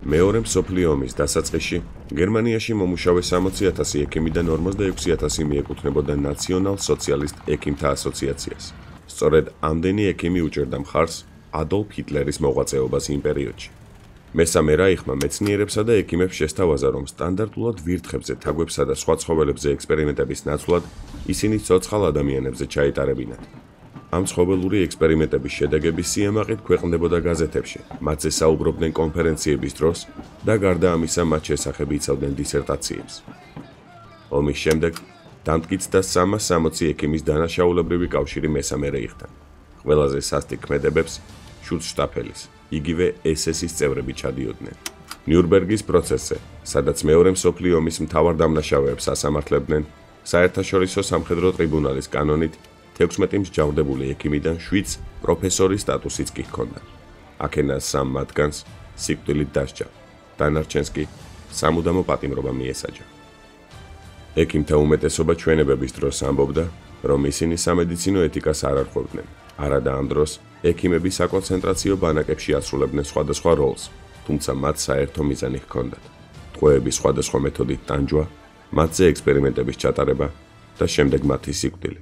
მეორე მსოფლიო ომის დასაწყისში გერმანიაში მომუშავე 60,000 ექიმიდან 46,000 მიეკუთვნებოდა ნაციონალ-სოციალისტ ექიმთა ასოციაციას. სწორედ ამდენი ექიმი უჭერდა მხარს ადოლფ ჰიტლერის მოღვაწეობას იმ პერიოდში. მესამე რაიხმა მეცნიერებსა და ექიმებს შესთავაზა, რომ სტანდარტულად ვირთხებზე, თაგვებსა და სხვა ცხოველებზე ექსპერიმენტების ნაცვლად ისინი ცოცხალ ადამიანებზე ჩაეტარებინათ. ამ ცხოველური ექსპერიმენტების შედეგების სიამაყით ქვეყნდებოდა გაზეთებში, მათზე საუბრობდნენ კონფერენციების დროს და გარდა ამისა მათ შესახებ იცავდნენ დისერტაციებს. ომის შემდეგ დამტკიცდა 360 ექიმის დანაშაულებრივი კავშირი მესამე რეიხთან. ყველაზე სასტიკ ქმედებებს შუცშტაფელის, იგივე SS-ის წევრები ჩადიოდნენ. ნიურნბერგის პროცესზე, სადაც მეორე მსოფლიო ომის მთავარ დამნაშავეებს ასამართლებდნენ, საერთაშორისო სამხედრო ტრიბუნალის კანონით 16 მსჯავრდებული ექიმიდან 7 პროფესორის სტატუსიც კი ჰქონდა. აქენა 3 მათგანს სიკვდილით დასჯა, დანარჩენს კი სამუდამო პატიმრობა მიესაჯა. ექიმთა უმეტესობა ჩვენებების დროს ამბობდა, რომ ისინი სამედიცინო ეთიკას არ არღვევდნენ. არადა ამ დროს ექიმები საკონცენტრაციო ბანაკებში ასრულებდნენ სხვადასხვა როლს, თუმცა მათ საერთო მიზანი ჰქონდათ. ტყვეების სხვადასხვა მეთოდით ტანჯვა, მათზე ექსპერიმენტების ჩატარება და შემდეგ მათი სიკვდილი.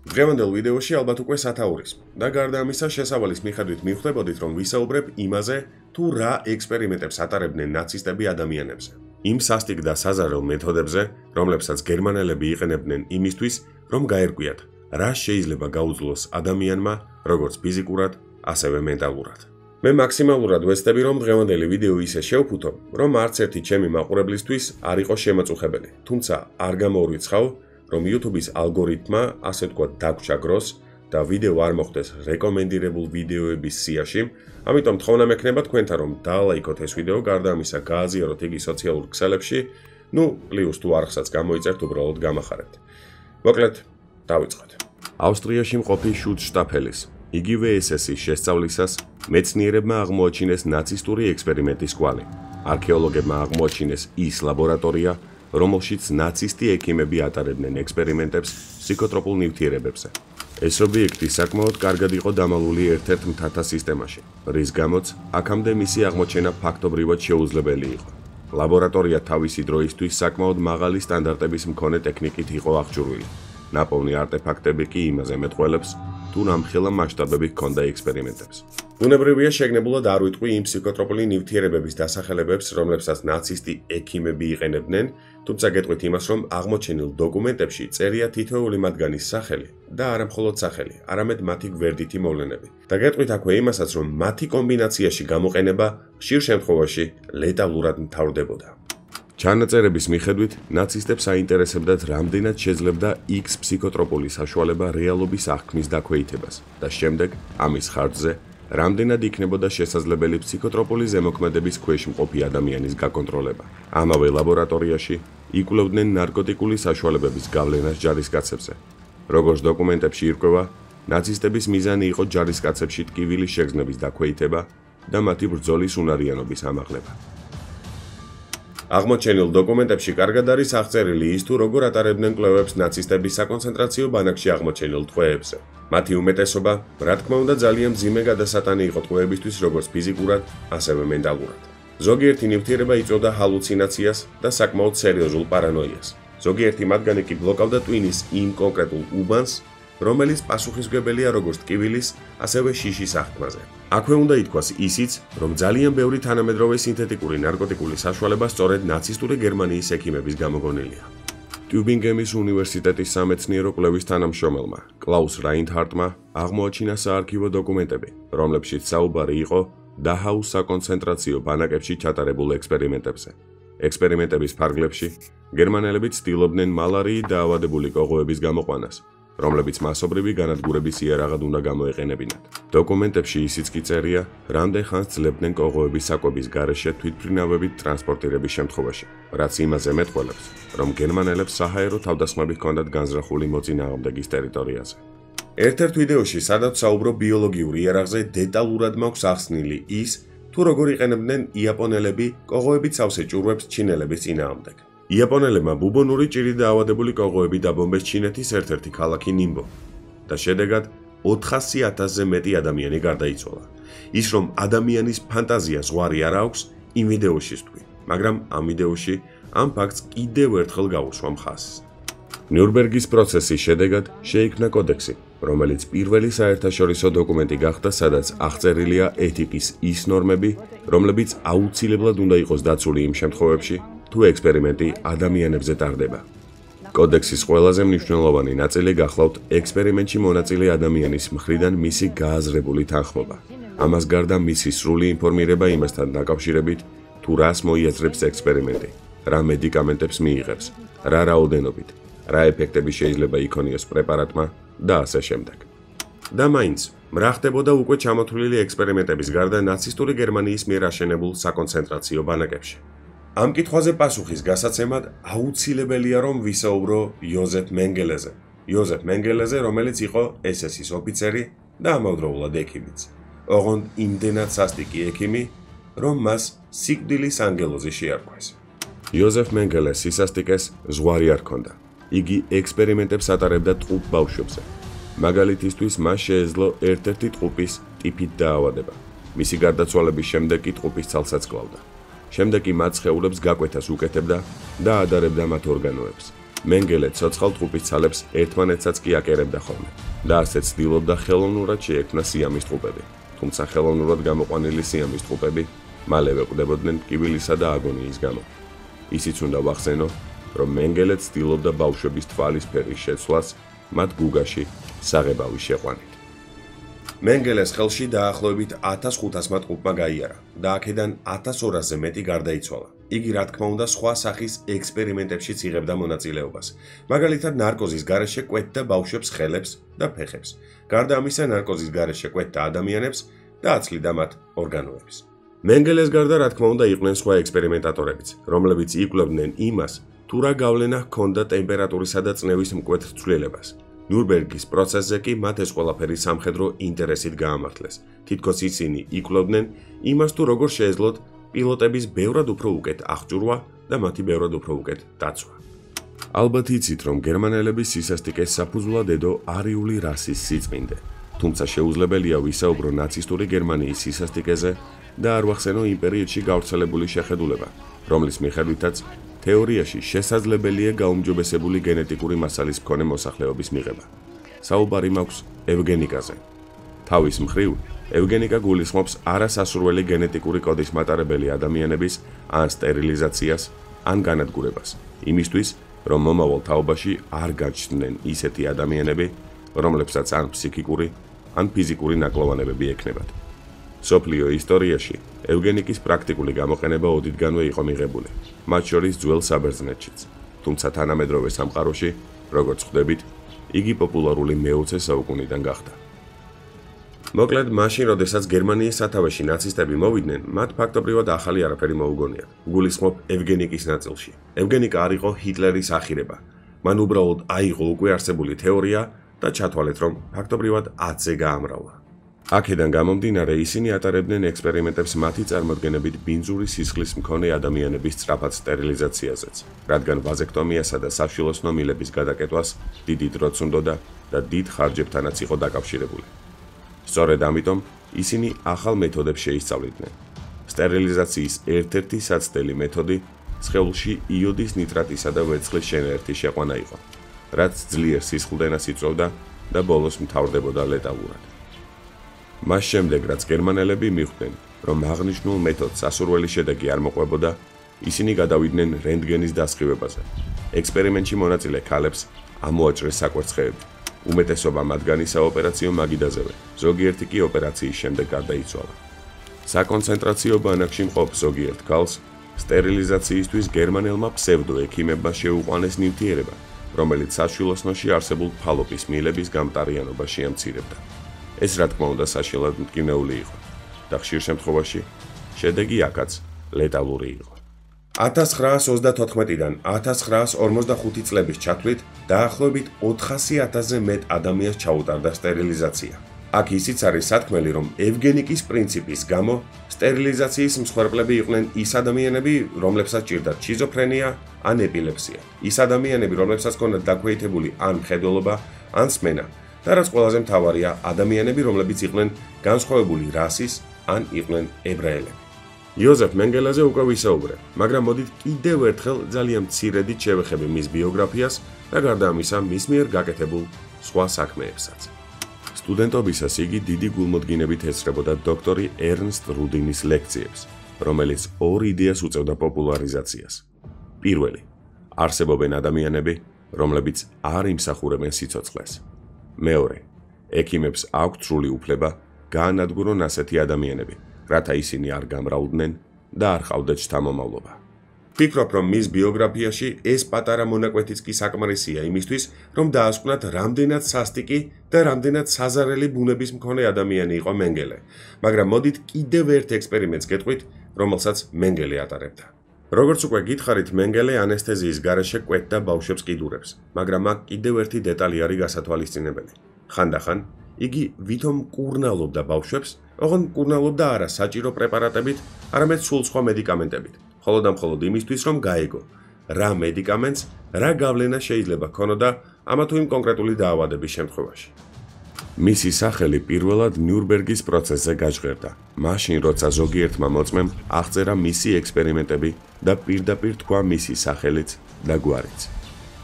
დღევანდელ ვიდეოში ალბათ უკვე სათაურის და გარდა ამისა შესავალის მიხედვით მივხვდებოდით, რომ ვისაუბრებ იმაზე, თუ რა ექსპერიმენტებს ატარებდნენ ნაცისტები ადამიანებზე. იმ სასტიკ და საზარელ მეთოდებზე, რომლებსაც გერმანელები იყენებდნენ იმისთვის, რომ გაერკვიათ, რა შეიძლება გაუძლოს ადამიანმა, როგორც ფიზიკურად, ასევე მენტალურად. მე მაქსიმალურად ვეცდები, რომ დღევანდელი ვიდეო ისე შევფუთო, რომ არც ერთი ჩემი მაყურებლისთვის არ იყოს შემაწუხებელი. თუმცა არ გამოურიცხავ, რომ YouTube-ის ალგორითმა, ასე ვთქვათ, დაგვრჩაგროს და ვიდეო არ მოხდეს რეკომენდირებულ ვიდეოების სიაში, ამიტომ თხოვნა მექნება თქვენთან, რომ დაალაიქოთ ეს ვიდეო, გარდა ამისა გააზიაროთ იგი სოციალურ ქსელებში, პლუს თუ არხსაც გამოიწერთ, უბრალოდ გამახარებთ. მოკლედ, დავიწყოთ. ავსტრიაში მყოფი შუცშტაფელის, იგივე SS-ის შესწავლისას მეცნიერებმა აღმოაჩინეს ნაცისტური ექსპერიმენტის კვალი. არქეოლოგებმა აღმოაჩინეს ის ლაბორატორია, რომელშიც ნაცისტი ექიმები ატარებდნენ ექსპერიმენტებს ფსიქოტროპულ ნივთიერებებზე. ეს ობიექტი საკმაოდ კარგად იყო დამალული ერთ-ერთ მთათა სისტემაში, რის გამოც აქამდე მისი აღმოჩენა ფაქტობრივად შეუძლებელი იყო. ლაბორატორია თავისი დროისთვის საკმაოდ მაღალი სტანდარტების მქონე ტექნიკით იყო აღჭურვილი. ნაპოვნი არტეფაქტები კი იმაზე მეტყველებს, თუ რამხელა მასშტაბები ჰქონდა ექსპერიმენტებს. უნებრივია შეგნებულად არ ვიტყვი იმ ფსიქოტროპული ნივთიერებების დასახელებებს, რომლებსაც ნაცისტი ექიმები იყენებდნენ, თუმცა გეტყვით იმას, რომ აღმოჩენილ დოკუმენტებში წერია თითოეული მათგანის სახელი და არა მხოლოდ სახელი, არამედ მათი გვერდითი მოვლენები. და გეტყვით აქვე იმასაც, რომ მათი კომბინაციაში გამოყენება ხშირ შემთხვევაში ლეტალურად მთავრდებოდა. ჩანაწერების მიხედვით, ნაცისტებს აინტერესებდათ, რამდენად შეძლებდა X ფსიქოტროპული საშუალება რეალობის აღქმის დაქვეითებას და შემდეგ ამის ხარჯზე რამდენად იქნებოდა შესაძლებელი ფსიქოტროპული ზემოქმედების ქვეშ მყოფი ადამიანის გაკონტროლება. ამავე ლაბორატორიაში იკვლევდნენ ნარკოტიკული საშუალებების გავლენას ჯარისკაცებზე. როგორც დოკუმენტებში ირკვევა, ნაცისტების მიზანი იყო ჯარისკაცებში ტკივილის შეგრძნების დაქვეითება და მათი ბრძოლის უნარიანობის ამაღლება. აღმოჩენილ დოკუმენტებში კარგად არის აღწერილი ის, თუ როგორ ატარებდნენ კვლევებს ნაცისტების საკონცენტრაციო ბანაკში აღმოჩენილ ტყვეებზე. მათი უმეტესობა, რა თქმა უნდა, ძალიან მძიმე გადასატანი იყო ტყვეებისთვის, როგორც ფიზიკურად, ასევე მენტალურად. ზოგიერთი ნივთიერება იწვევდა ჰალუცინაციას და საკმაოდ სერიოზულ პარანოიას. ზოგიერთი მათგანი კი ბლოკავდა ტვინის იმ კონკრეტულ უბანს, რომელიც პასუხისმგებელია როგორც ტკივილის, ასევე შიშის აღქმაზე. აქვე უნდა ითქვას ისიც, რომ ძალიან ბევრი თანამედროვე სინთეტიკური ნარკოტიკული საშუალება სწორედ ნაცისტური გერმანიის ექიმების გამოგონილია. ტიუბინგენის უნივერსიტეტის სამეცნიერო კვლევის თანამშრომელმა, კლაუს რაინჰარტმა, აღმოაჩინა საარქივო დოკუმენტები, რომლებშიც საუბარი იყო დაჰაუს საკონცენტრაციო ბანაკებში ჩატარებულ ექსპერიმენტებზე. ექსპერიმენტების ფარგლებში გერმანელები ცდილობდნენ მალარიით დაავადებული კოღოების გამოყვანას, რომლებიც მასობრივი განადგურების იარაღად უნდა გამოეყენებინათ. დოკუმენტებში ისიც კი წერია, რამდენ ხანს ძლებდნენ კოღოების საკვების გარეშე თვითმფრინავებით ტრანსპორტირების შემთხვევაში, რაც იმაზე მეტყველებს, რომ გერმანელებს საჰაერო თავდასხმები ჰქონდათ განზრახული მოწინააღმდეგის ტერიტორიაზე. ერთ-ერთ ვიდეოში, სადაც საუბრობ ბიოლოგიურ იარაღზე, დეტალურად მაქვს ახსნილი ის, თუ როგორ იყენებდნენ იაპონელები კოღოებით სავსე ჭურვებს ჩინელების წინააღმდეგ. იაპონელებმა ბუბონური ჭირით დაავადებული კოღოები დაბომბეს ჩინეთის ერთ-ერთი ქალაქი ნიმბო და შედეგად 400,000-ზე მეტი ადამიანი გარდაიცვალა. ის რომ ადამიანის ფანტაზია ზღვარი არ აქვს, იმ ვიდეოში ვთქვი, მაგრამ ამ ვიდეოში ამ ფაქტს კიდევ ერთხელ გავუსვა მხარს. ნიურნბერგის პროცესის შედეგად შეიქმნა კოდექსი, რომელიც პირველი საერთაშორისო დოკუმენტი გახდა, სადაც აღწერილია ეთიკის ის ნორმები, რომლებიც აუცილებლად უნდა იყოს დაცული იმ შემთხვევებში, თუ ექსპერიმენტი ადამიანებზე ტარდება. კოდექსის ყველაზე მნიშვნელოვანი ნაწილი გახლავთ ექსპერიმენტში მონაწილე ადამიანის მხრიდან მისი გააზრებული თანხმობა. ამას გარდა მისი სრული ინფორმირება იმასთან დაკავშირებით, თუ რას მოიაზრებს ექსპერიმენტი, რა მედიკამენტებს მიიღებს, რა რაოდენობით, რა ეფექტები შეიძლება იქონიოს პრეპარატმა და ასე შემდეგ. და მაინც, რა ხდებოდა უკვე ჩამოთვლილი ექსპერიმენტების გარდა ნაცისტური გერმანიის მიერ აშენებულ საკონცენტრაციო ბანაკებში. ამ კითხვაზე პასუხის გასაცემად აუცილებელია რომ ვისაუბრო იოზეფ მენგელეზე. იოზეფ მენგელეზე, რომელიც იყო SS-ის ოფიცერი და ამავდროულად ექიმიც. ოღონდ იმდენად სასტიკი ექიმი, რომ მას სიკვდილის ანგელოზი შეარქვეს. იოზეფ მენგელეს სისასტიკეს ზღვარი არ ჰქონდა. იგი ექსპერიმენტებს ატარებდა ტყუპ ბავშვებზე. მაგალითისთვის მას შეეძლო ერთ-ერთი ტყუპის ტიფით დაავადება. მისი გარდაცვალების შემდეგ კი ტყუპის ცალსაც კლავდა. შემდეგ კი მათ სხეულებს გაკვეთას უკეთებდა და ადარებდა მათ ორგანოებს. მენგელე ცოცხალ ტყუპის ცალებს ერთმანეთსაც კი აკერებდა ხოლმე და ასე ცდილობდა ხელოვნურად შეექმნა სიამის ტყუპები. თუმცა ხელოვნურად გამოყვანილი სიამის ტყუპები მალევე ყვდებოდნენ ტკივილისა და აგონიის გამო. ისიც უნდა ვახსენო, რომ მენგელე ცდილობდა ბავშვების თვალის ფერის შეცვლას მათ გუგაში საღებავის შეყვანით. მენგელეს ხელში დაახლოებით 1500-მა ტყუპმა გაიარა და აქედან 1200-ზე მეტი გარდაიცვალა. იგი რა თქმა უნდა სხვა სახის ექსპერიმენტებშიც იღებდა მონაწილეობას. მაგალითად ნარკოზის გარეშე კვეთდა ბავშვებს ხელებს და ფეხებს. გარდა ამისა ნარკოზის გარეშე კვეთდა ადამიანებს და აცლიდა მათ ორგანოებს. მენგელეს გარდა რა თქმა უნდა იყვნენ სხვა ექსპერიმენტატორებიც, რომლებიც იკვლევდნენ იმას, თუ რა გავლენა ჰქონდა ტემპერატურისა და წნევის მკვეთრ ცვლილებას. ნიურნბერგის პროცესზე კი მათ ეს ყველაფერი სამხედრო ინტერესით გაამართლეს. თითქოს ისინი იკვლევდნენ იმას, თუ როგორ შეეძლოთ პილოტების ბევრად უფრო უკეთ აღჭურვა და მათი ბევრად უფრო უკეთ დაცვა. ალბათ იცით, რომ გერმანელების სისასტიკეს საფუძვლად ედო არიული რასის სიწმინდე. თუმცა შეუძლებელია ვისაუბრო ნაცისტური გერმანიის სისასტიკეზე და არ ვახსენო იმ პერიოდში გავრცელებული შეხედულება, რომლის მიხედვითაც თეორიაში შესაძლებელია გაუმჯობესებული გენეტიკური მასალის მქონე მოსახლეობის მიღება. საუბარი მაქვს ევგენიკაზე. თავის მხრივ, ევგენიკა გულისხმობს არასასურველი გენეტიკური კოდის მატარებელი ადამიანების ან სტერილიზაციას, ან განადგურებას, იმისთვის, რომ მომავალ თაობაში არ გაჩნდნენ ისეთი ადამიანები, რომლებსაც ან ფსიქიკური, ან ფიზიკური ნაკლოვანებები ექნებათ. სოფლიო ისტორიაში ევგენიკის პრაქტიკული გამოყენება ოდითგანვე იყო მიღებული, მათ შორის ძველ საბერძნეთშიც. თუმცა თანამედროვე სამყაროში, როგორც ხვდებით, იგი პოპულარული მე-20 საუკუნიდან გახდა. მოკლედ, მაშინ, როდესაც გერმანიის სათავეში ნაცისტები მოვიდნენ, მათ ფაქტობრივად ახალი არაფერი მოუგონიათ. გულისხმობ ევგენიკის ნაწილში. ევგენიკა არ იყო ჰიტლერის ახირება. მან უბრალოდ აიღო უკვე არსებული თეორია და ჩათვალეთ, რომ ფაქტობრივად 10-ზე გაამრავლა. აქედან გამომდინარე, ისინი ატარებდნენ ექსპერიმენტებს მათი წარმოდგენებით ბინძური სისხლის მქონე ადამიანების სწრაფად სტერილიზაციაზეც, რადგან ვაზექტომიასა და საშვილოსნო მილების გადაკეტვას დიდი დროც უნდოდა და დიდ ხარჯებთანაც იყო დაკავშირებული. სწორედ ამიტომ ისინი ახალ მეთოდებს შეისწავლიდნენ. სტერილიზაციის ერთ-ერთი საცდელი მეთოდი სხეულში იოდის ნიტრატისა და ვერცხლის შენაერთის შეყვანა იყო, რაც ძლიერ სისხლდენას იწვევდა და ბოლოს მთავრდებოდა ლეტალურად. მას შემდეგ, რაც გერმანელები მიხვდნენ, რომ აღნიშნულ მეთოდს სასურველი შედეგი არ მოყვებოდა, ისინი გადავიდნენ რენტგენის დასხივებაზე. ექსპერიმენტში მონაწილე ქალებს ამოაჭრეს საკვერცხეები. უმეტესობა მათგანი საოპერაციო მაგიდაზევე, ზოგიერთი კი ოპერაციის შემდეგ გარდაიცვალა. საკონცენტრაციო ბანაკში მყოფ ზოგიერთ ქალს სტერილიზაციისთვის გერმანელმა ფსევდოექიმებმა შეუყვანეს ნივთიერება, რომელიც საშვილოსნოში არსებულ ფალოპის მილების გამტარიანობას შეამცირებდა. ეს რა თქმა უნდა საშინლად მტკივნეული იყო და ხშირ შემთხვევაში შედეგი აქაც ლეტალური იყო. 1934-დან 1945 წლების ჩათვლით დაახლოებით 400,000-ზე მეტ ადამიანს ჩაუტარდა სტერილიზაცია. აქ ისიც არის სათქმელი, რომ ევგენიკის პრინციპის გამო სტერილიზაციის მსხვერპლები იყვნენ ის ადამიანები, რომლებსაც ჭირდათ შიზოფრენია ან ეპილეფსია. ის ადამიანები, რომლებსაც ჰქონდათ დაქვეითებული ან მხედველობა, ან სმენა. და რაც ყველაზე მთავარია, ადამიანები, რომლებიც იყვნენ განსხვავებული რასის ან იყვნენ ებრაელები. იოზეფ მენგელეზე უკვე ვისაუბრე, მაგრამ მოდით კიდევ ერთხელ ძალიან მცირედით შევეხები მის ბიოგრაფიას და გარდა ამისა მის მიერ გაკეთებულ სხვა საქმეებსაც. სტუდენტობისას იგი დიდი გულმოდგინებით ესწრებოდა დოქტორი ერნსტ რუდინის ლექციებს, რომელიც ორ იდეას უწევდა პოპულარიზაციას. პირველი, არსებობენ ადამიანები, რომლებიც არ იმსახურებენ სიცოცხლეს. მეორე, ექიმებს აქვთ სრული უფლება გაანადგურონ ასეთი ადამიანები, რათა ისინი არ გამრავლდნენ და არ ყავდეთ შთამომავლობა. ვფიქრობ, რომ მის ბიოგრაფიაში ეს პატარა მონაკვეთიც კი საკმარისია იმისთვის, რომ დაასკვნათ რამდენად სასტიკი და რამდენად საზარელი ბუნების მქონე ადამიანი იყო მენგელე, მაგრამ მოდით კიდევ ერთ ექსპერიმენტს გეტყვით, რომელსაც მენგელე ატარებდა. როგორც უკვე გითხარით, მენგელე ანესთეზიის გარეშე კვეთდა ბავშვებს კიდურებს, მაგრამ აქ კიდევ ერთი დეტალი არის გასათვალისწინებელი. ხანდახან იგი ვითომ მკურნალობდა ბავშვებს, ოღონდ მკურნალობდა არა საჭირო პრეპარატებით, არამედ სულ სხვა მედიკამენტებით, მხოლოდ და მხოლოდ იმისთვის, რომ გაეგო, რა მედიკამენტს, რა გავლენა შეიძლება ქონოდა ამა თუ იმ კონკრეტული დაავადების შემთხვევაში. მისი სახელი პირველად ნიურნბერგის პროცესზე გაჟღერდა, მაშინ როცა ზოგიერთმა მოწმემ აღწერა მისი ექსპერიმენტები და პირდაპირ თქვა მისი სახელიც და გვარიც.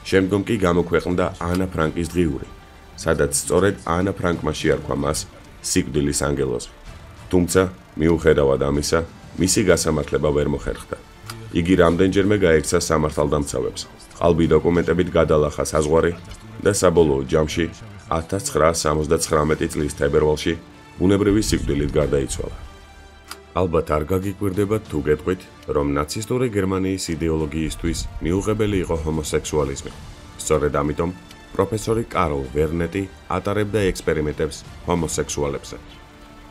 შემდგომ კი გამოქვეყნდა ანა ფრანკის დღიური, სადაც სწორედ ანა ფრანკმა შეარქვა მას სიკვდილის ანგელოზი. თუმცა, მიუხედავად ამისა, მისი გასამართლება ვერ მოხერხდა. იგი რამდენჯერმე გაექცა სამართალდამცავებს, ყალბი დოკუმენტებით გადალახა საზღვარი და საბოლოო ჯამში 1979 წლის თებერვალში ბუნებრივი სიკვდილით გარდაიცვალა. ალბათ არ გაგიკვირდებათ თუ გეტყვით, რომ ნაცისტური გერმანიის იდეოლოგიისთვის მიუღებელი იყო ჰომოსექსუალიზმი. სწორედ ამიტომ პროფესორი კარლ ვერნეტი ატარებდა ექსპერიმენტებს ჰომოსექსუალებზე.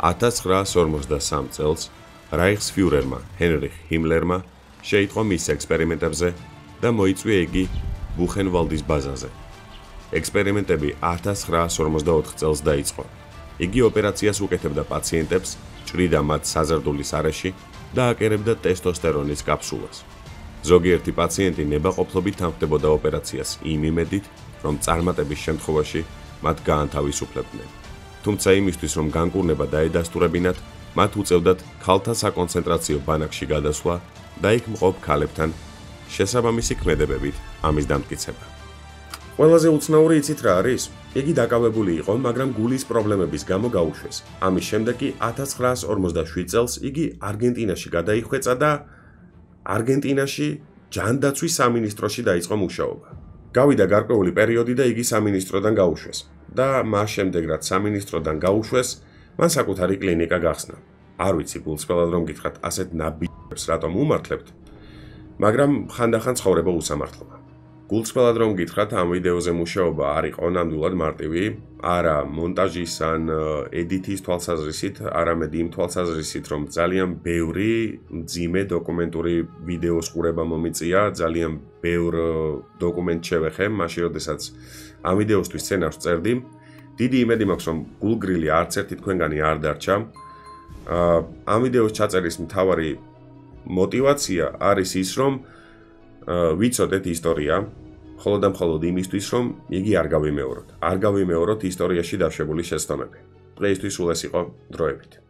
1953 წელს რაიხსფიურერმა ჰენრიხ ჰიმლერმა შეიტყო მის ექსპერიმენტებზე და მოიწვია იგი ბუხენვალდის ბაზაზე. ექსპერიმენტები 1954 წელს დაიწყო. იგი ოპერაციას უკეთებდა პაციენტებს, ჭრიდა მათ საზარდულის არეში და აკერებდა ტესტოსტერონის კაფსულას. ზოგიერთი პაციენტი ნებაყოფლობით თანხმდებოდა ოპერაციას იმ იმედით, რომ წარმატების შემთხვევაში მათ გაანთავისუფლებდნენ. თუმცა იმისთვის, რომ განკურნება დაედასტურებინათ, მათ უწევდათ ქალთა საკონცენტრაციო ბანაკში გადასვლა და იქ მყოფ ქალებთან შესაბამისი ქმედებებით ამის დამტკიცება. ყველაზე უცნაური იცით რა არის? იგი დაკავებული იყო, მაგრამ გულის პრობლემების გამო გაუშვეს. ამის შემდეგ კი 1947 წელს იგი არგენტინაში გადაიხვეწა და არგენტინაში ჯანდაცვის სამინისტროში დაიწყო მუშაობა. გავიდა გარკვეული პერიოდი და იგი სამინისტროდან გაუშვეს და მას შემდეგ რაც სამინისტროდან გაუშვეს, მან საკუთარი კლინიკა გახსნა. არ ვიცი გულწრფელად რომ გითხრათ, ასეთ ნაბიჯებს რატომ უმართლებთ, მაგრამ ხანდახან ცხოვრება უსამართლოა. გულწრფელად რომ გითხრათ, ამ ვიდეოზე მუშაობა არ იყო ნამდვილად მარტივი, არა მონტაჟის ან ედიტის თვალსაზრისით, არამედ იმ თვალსაზრისით, რომ ძალიან ბევრი მძიმე დოკუმენტური ვიდეოს ყურება მომიწია, ძალიან ბევრ დოკუმენტს შევეხე, მაშინ როდესაც ამ ვიდეოსთვის სცენარს წერდი. დიდი იმედი მაქვს, რომ გულგრილი არც ერთი თქვენგანი არ დარჩა. ამ ვიდეოს ჩაწერის მთავარი мотивация არის ის, რომ ვიცოდეთ ისტორია, მხოლოდ და მხოლოდ იმისთვის, რომ იგი არ გავიმეოროთ. არ გავიმეოროთ ისტორიაში დაშვებული შეცდომები. დღეისთვის სულ ეს იყო დროებით.